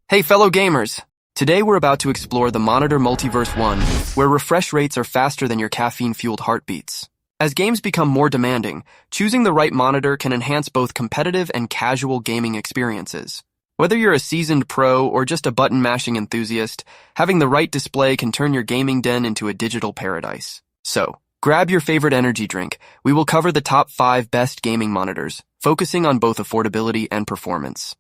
Hey fellow gamers! Today we're about to explore the Monitor Multiverse 1, where refresh rates are faster than your caffeine-fueled heartbeats. As games become more demanding, choosing the right monitor can enhance both competitive and casual gaming experiences. Whether you're a seasoned pro or just a button-mashing enthusiast, having the right display can turn your gaming den into a digital paradise. So, grab your favorite energy drink. We will cover the top 5 best gaming monitors, focusing on both affordability and performance.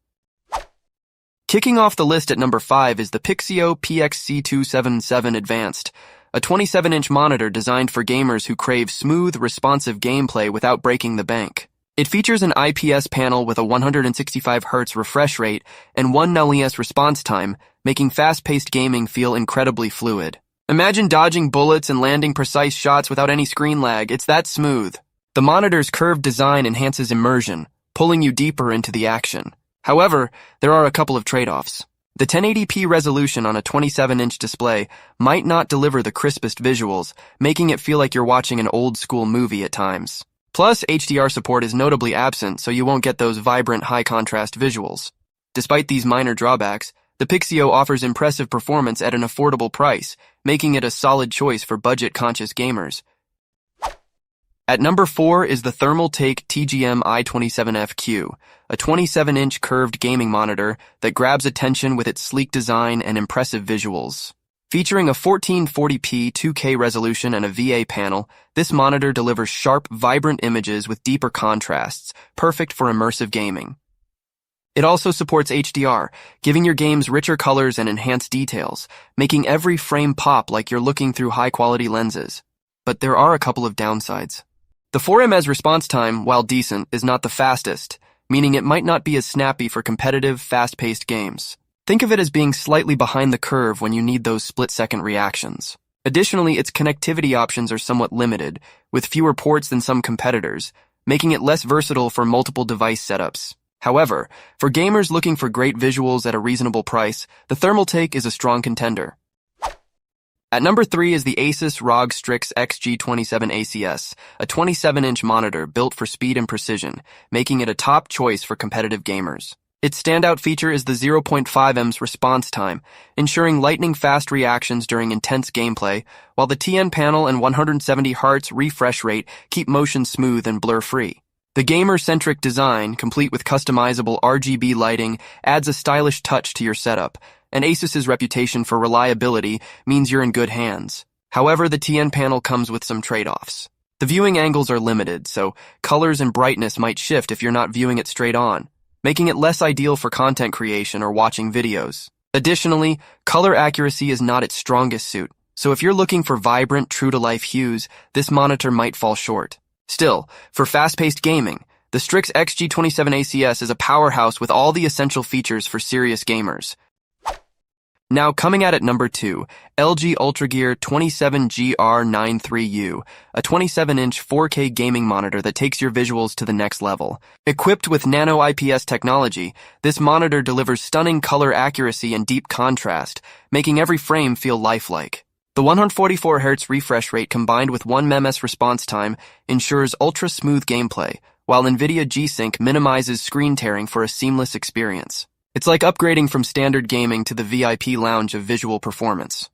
Kicking off the list at number 5 is the Pixio PXC277 Advanced, a 27-inch monitor designed for gamers who crave smooth, responsive gameplay without breaking the bank. It features an IPS panel with a 165Hz refresh rate and 1 ns response time, making fast-paced gaming feel incredibly fluid. Imagine dodging bullets and landing precise shots without any screen lag. It's that smooth. The monitor's curved design enhances immersion, pulling you deeper into the action. However, there are a couple of trade-offs. The 1080p resolution on a 27-inch display might not deliver the crispest visuals, making it feel like you're watching an old-school movie at times. Plus, HDR support is notably absent, so you won't get those vibrant, high-contrast visuals. Despite these minor drawbacks, the Pixio offers impressive performance at an affordable price, making it a solid choice for budget-conscious gamers. At number 4 is the Thermaltake TGM-I27FQ, a 27-inch curved gaming monitor that grabs attention with its sleek design and impressive visuals. Featuring a 1440p 2K resolution and a VA panel, this monitor delivers sharp, vibrant images with deeper contrasts, perfect for immersive gaming. It also supports HDR, giving your games richer colors and enhanced details, making every frame pop like you're looking through high-quality lenses. But there are a couple of downsides. The 4ms response time, while decent, is not the fastest, meaning it might not be as snappy for competitive, fast-paced games. Think of it as being slightly behind the curve when you need those split-second reactions. Additionally, its connectivity options are somewhat limited, with fewer ports than some competitors, making it less versatile for multiple device setups. However, for gamers looking for great visuals at a reasonable price, the Thermaltake is a strong contender. At number 3 is the Asus ROG Strix XG27 ACS, a 27-inch monitor built for speed and precision, making it a top choice for competitive gamers. Its standout feature is the 0.5ms response time, ensuring lightning-fast reactions during intense gameplay, while the TN panel and 170Hz refresh rate keep motion smooth and blur-free. The gamer-centric design, complete with customizable RGB lighting, adds a stylish touch to your setup, and Asus's reputation for reliability means you're in good hands. However, the TN panel comes with some trade-offs. The viewing angles are limited, so colors and brightness might shift if you're not viewing it straight on, making it less ideal for content creation or watching videos. Additionally, color accuracy is not its strongest suit, so if you're looking for vibrant, true-to-life hues, this monitor might fall short. Still, for fast-paced gaming, the Strix XG27 ACS is a powerhouse with all the essential features for serious gamers. Now coming at number 2, LG UltraGear 27GR93U, a 27-inch 4K gaming monitor that takes your visuals to the next level. Equipped with nano IPS technology, this monitor delivers stunning color accuracy and deep contrast, making every frame feel lifelike. The 144Hz refresh rate combined with 1 ms response time ensures ultra-smooth gameplay, while NVIDIA G-Sync minimizes screen tearing for a seamless experience. It's like upgrading from standard gaming to the VIP lounge of visual performance.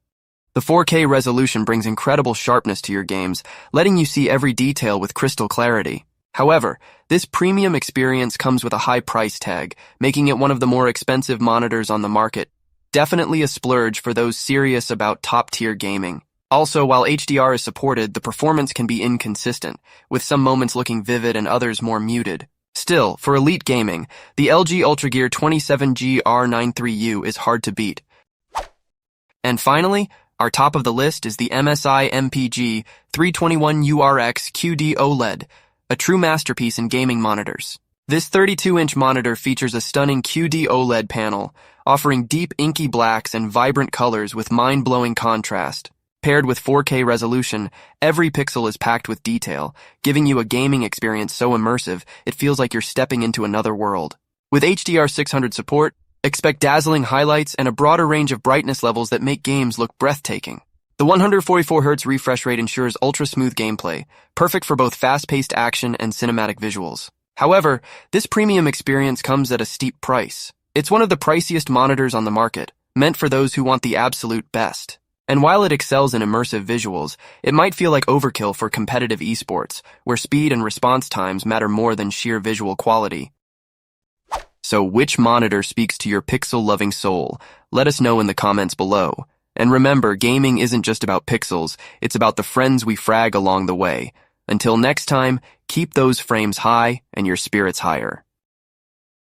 The 4K resolution brings incredible sharpness to your games, letting you see every detail with crystal clarity. However, this premium experience comes with a high price tag, making it one of the more expensive monitors on the market. Definitely a splurge for those serious about top-tier gaming. Also, while HDR is supported, the performance can be inconsistent, with some moments looking vivid and others more muted. Still, for elite gaming, the LG UltraGear 27GR93U is hard to beat. And finally, our top of the list is the MSI MPG 321URX QD-OLED, a true masterpiece in gaming monitors. This 32-inch monitor features a stunning QD-OLED panel, offering deep inky blacks and vibrant colors with mind-blowing contrast. Paired with 4K resolution, every pixel is packed with detail, giving you a gaming experience so immersive it feels like you're stepping into another world. With HDR 600 support, expect dazzling highlights and a broader range of brightness levels that make games look breathtaking. The 144Hz refresh rate ensures ultra-smooth gameplay, perfect for both fast-paced action and cinematic visuals. However, this premium experience comes at a steep price. It's one of the priciest monitors on the market, meant for those who want the absolute best. And while it excels in immersive visuals, it might feel like overkill for competitive esports, where speed and response times matter more than sheer visual quality. So which monitor speaks to your pixel-loving soul? Let us know in the comments below. And remember, gaming isn't just about pixels, it's about the friends we frag along the way. Until next time, keep those frames high and your spirits higher.